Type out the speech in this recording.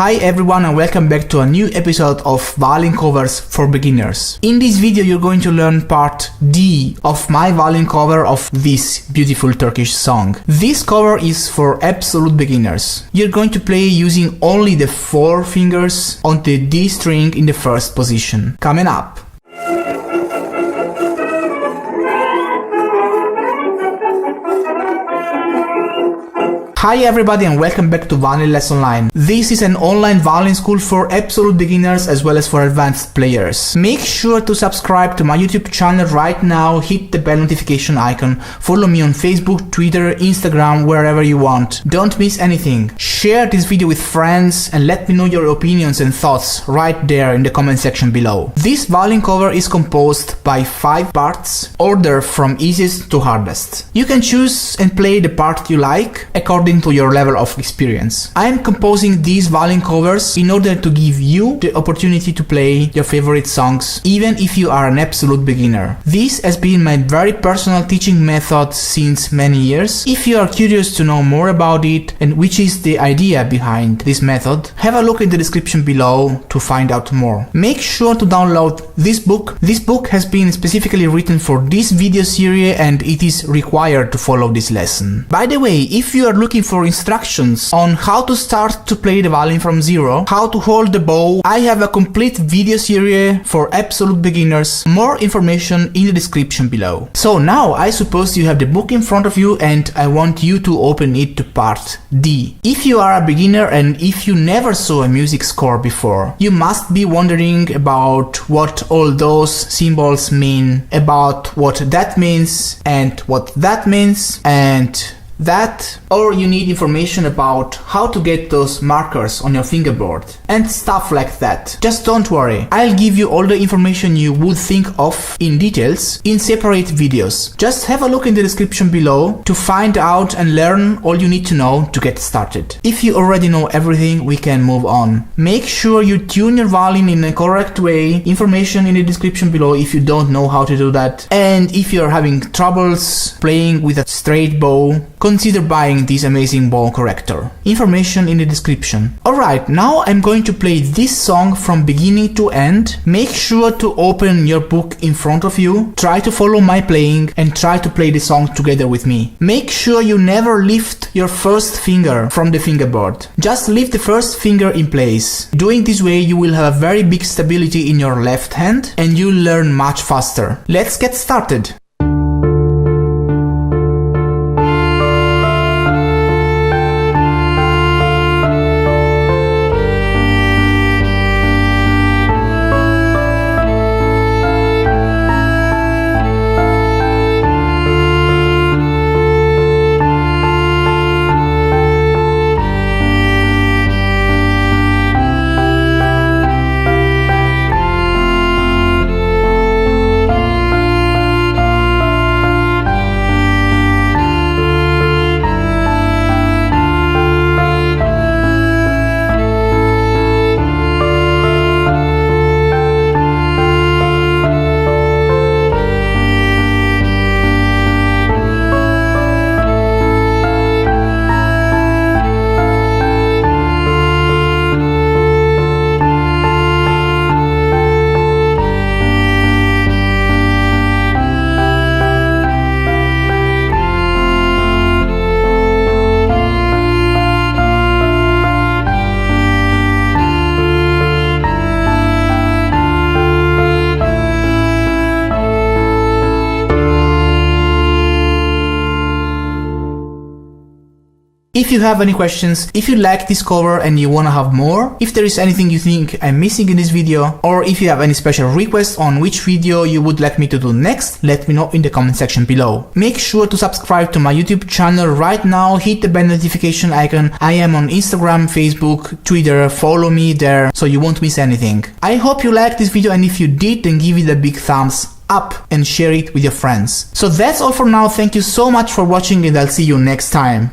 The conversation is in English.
Hi everyone and welcome back to a new episode of violin covers for beginners. In this video you're going to learn part D of my violin cover of this beautiful Turkish song. This cover is for absolute beginners. You're going to play using only the 4 fingers on the D string in the first position. Coming up. Hi everybody and welcome back to Violin Lesson Online. This is an online violin school for absolute beginners as well as for advanced players. Make sure to subscribe to my YouTube channel right now, hit the bell notification icon, follow me on Facebook, Twitter, Instagram, wherever you want. Don't miss anything. Share this video with friends and let me know your opinions and thoughts right there in the comment section below. This violin cover is composed by 5 parts, ordered from easiest to hardest. You can choose and play the part you like according to your level of experience. I am composing these violin covers in order to give you the opportunity to play your favorite songs even if you are an absolute beginner. This has been my very personal teaching method since many years. If you are curious to know more about it and which is the idea behind this method, have a look in the description below to find out more. Make sure to download this book. This book has been specifically written for this video series and it is required to follow this lesson. By the way, if you are looking for instructions on how to start to play the violin from zero, how to hold the bow, I have a complete video series for absolute beginners. More information in the description below. So now I suppose you have the book in front of you and I want you to open it to part D. If you are a beginner and if you never saw a music score before, you must be wondering about what all those symbols mean, about what that means and what that means and that, or you need information about how to get those markers on your fingerboard and stuff like that. Just don't worry, I'll give you all the information you would think of in details in separate videos. Just have a look in the description below to find out and learn all you need to know to get started. If you already know everything, we can move on. Make sure you tune your violin in a correct way. Information in the description below if you don't know how to do that. And if you're having troubles playing with a straight bow, consider buying this amazing bow corrector. Information in the description. Alright, now I'm going to play this song from beginning to end. Make sure to open your book in front of you, try to follow my playing and try to play the song together with me. Make sure you never lift your first finger from the fingerboard. Just leave the first finger in place. Doing this way you will have a very big stability in your left hand and you'll learn much faster. Let's get started. If you have any questions, if you like this cover and you wanna have more, if there is anything you think I'm missing in this video, or if you have any special requests on which video you would like me to do next, let me know in the comment section below. Make sure to subscribe to my YouTube channel right now, hit the bell notification icon. I am on Instagram, Facebook, Twitter, follow me there so you won't miss anything. I hope you liked this video and if you did, then give it a big thumbs up and share it with your friends. So that's all for now, thank you so much for watching and I'll see you next time.